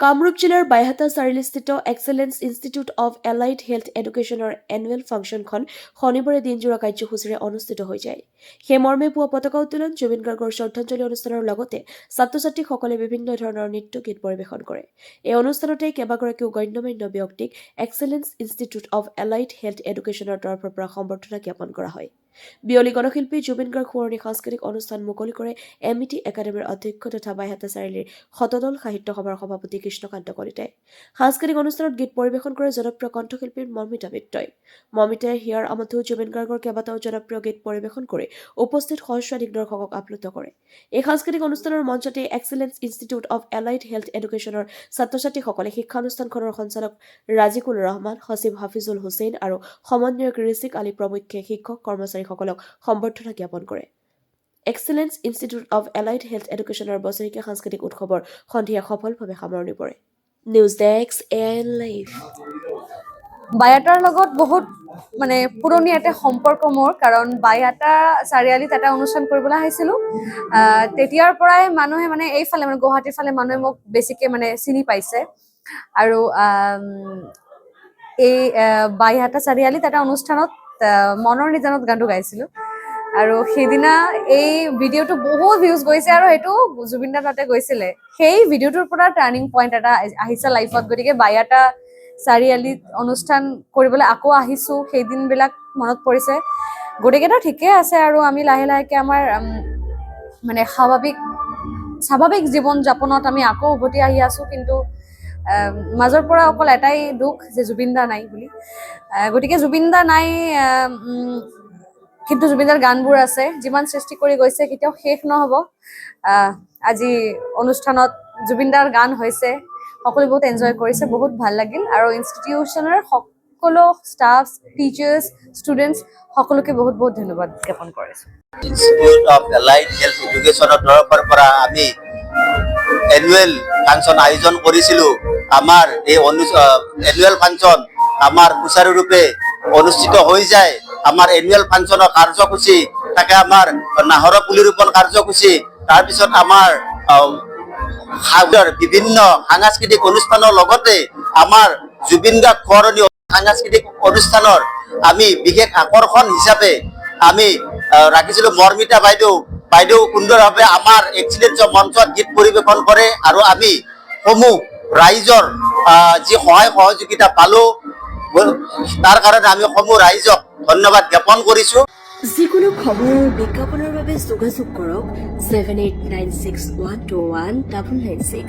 কামৰূপ জিলাৰ বাইহাটা চাৰিআলিস্থিত excellence institute of allied health এডুকেশ্যনৰ এনুৱেল ফাংচনখন শনিবাৰে দিনজোৰা কাৰ্যসূচীৰে অনুষ্ঠিত হৈ যায়। সেই মৰ্মে পুৱা পতাকা উত্তোলন, জুবিন গাৰ্গৰ শ্ৰদ্ধাঞ্জলি অনুষ্ঠানৰ লগতে ছাত্ৰ ছাত্ৰীসকলে বিভিন্ন ধৰণৰ নৃত্য গীত পৰিৱেশন কৰে। এই অনুষ্ঠানতে কেইবাগৰাকীও গণ্যমান্য ব্যক্তিক excellence institute of allied health এডুকেশ্যনৰ তৰফৰ পৰা সম্বৰ্ধনা জ্ঞাপন কৰা হয়। বিয়লি গণশিল্পী জুবিন গাৰ্গ সোঁৱৰণী সাংস্কৃতিক অনুষ্ঠান মুকলি কৰে এমিটি একাডেমীৰ অধ্যক্ষ তথা বাইহাটা চাৰিআলিৰ শতদল সাহিত্য সভাৰ সভাপতি কৃষ্ণকান্ত কলিতাই। সাংস্কৃতিক অনুষ্ঠানত গীত পৰিৱেশন কৰে জনপ্ৰিয় কণ্ঠশিল্পী মমিতা মিত্ৰই। মমিতাই হিয়াৰ আমঠু জুবিন গাৰ্গৰ কেইবাটাও জনপ্ৰিয় গীত পৰিৱেশন কৰি উপস্থিত সহস্ৰাধিক দৰ্শকক আপ্লুত কৰে। এই সাংস্কৃতিক অনুষ্ঠানৰ মঞ্চতে excellence institute of allied health এডুকেশ্যনৰ ছাত্ৰ ছাত্ৰীসকলে শিক্ষানুষ্ঠানখনৰ সঞ্চালক ৰাজিকুল ৰহমান, সচিব হাফিজুল হুছেইন আৰু সমন্বয়ক ঋষিক আলী প্ৰমুখ্যে শিক্ষক কৰ্মচাৰীসকলক সম্বৰ্ধনা জ্ঞাপন কৰে। Excellence institute of allied health এডুকেশ্যনৰ বছৰেকীয়া সাংস্কৃতিক উৎসৱৰ সন্ধিয়া সফলভাৱে সামৰণি পৰে। News desk AIN live. বাইহাটাৰ লগত বহুত পুৰণি এটা সম্পৰ্ক মোৰ, কাৰণ বাইহাটা চাৰিআলিত এটা অনুষ্ঠান কৰিবলৈ আহিছিলোঁ। তেতিয়াৰ পৰাই মানুহে এইফালে গুৱাহাটীৰ ফালে মানুহে মোক বেছিকে চিনি পাইছে। আৰু এই বাইহাটা চাৰিআলিত এটা অনুষ্ঠানত মনৰ নিজানত গানটো গাইছিলোঁ। আৰু সেইদিনা এই ভিডিঅ'টো বহুত ভিউজ গৈছে আৰু সেইটো জুবিন দা তাতে গৈছিলে। সেই ভিডিঅ'টোৰ পৰা টাৰ্ণিং পইণ্ট এটা আহিছে লাইফত। গতিকে বাইহাটা চাৰিআলিত অনুষ্ঠান কৰিবলৈ আকৌ আহিছোঁ, সেই দিনবিলাক মনত পৰিছে। গোটেইকেইটা ঠিকে আছে আৰু আমি লাহে লাহেকে আমাৰ স্বাভাৱিক জীৱন যাপনত আমি আকৌ উভতি আহি আছোঁ। কিন্তু মাজৰ পৰা অকল এটাই দুখ যে জুবিন দা নাই বুলি। গতিকে জুবিন দা নাই, কিন্তু জুবিনদাৰ গানবোৰ আছে, যিমান সৃষ্টি কৰি গৈছে কেতিয়াও শেষ নহ'ব। আজি অনুষ্ঠানত জুবিনদাৰ গান হৈছে, সকলো বহুত এনজয় কৰিছে, বহুত ভাল লাগিল। আৰু ইনষ্টিটিউচনৰ সকলো ষ্টাফ, টিচাৰ্ছ, ষ্টুডেণ্টছ সকলোকে বহুত বহুত ধন্যবাদ জ্ঞাপন কৰিছোঁ। ইনষ্টিটিউট অফ এলাইড হেল্থ এডুকেশ্যনৰ তৰফৰ পৰা আমি এনুৱেল ফাংচন আয়োজন কৰিছিলোঁ। আমাৰ এই এনুৱেল ফাংচন আমাৰ সুচাৰুৰূপে অনুষ্ঠিত হৈ যায়। আমাৰ এনুৱেল ফাংচনৰ কাৰ্যসূচী থাকে, আমাৰ নাহৰ পুলি ৰোপণ কাৰ্যসূচী, তাৰপিছত আমাৰ বিভিন্ন সাংস্কৃতিক অনুষ্ঠানৰ লগতে আমাৰ জুবিন গাৰ্গ সোঁৱৰণী সাংস্কৃতিক অনুষ্ঠানৰ আমি বিশেষ আকৰ্ষণ হিচাপে আমি ৰাখিছিলোঁ মৰ্মিতা বাইদেউ সুন্দৰভাৱে আমাৰ এক্সিলেন্স মঞ্চত গীত পৰিৱেশন কৰে। আৰু আমি সমূহ ৰাইজৰ যি সহায় সহযোগিতা পালোঁ, তাৰ কাৰণে আমি সমূহ ৰাইজক ধন্যবাদ জ্ঞাপন কৰিছোঁ। যিকোনো খবৰ বিজ্ঞাপনৰ বাবে যোগাযোগ কৰক 7896121996।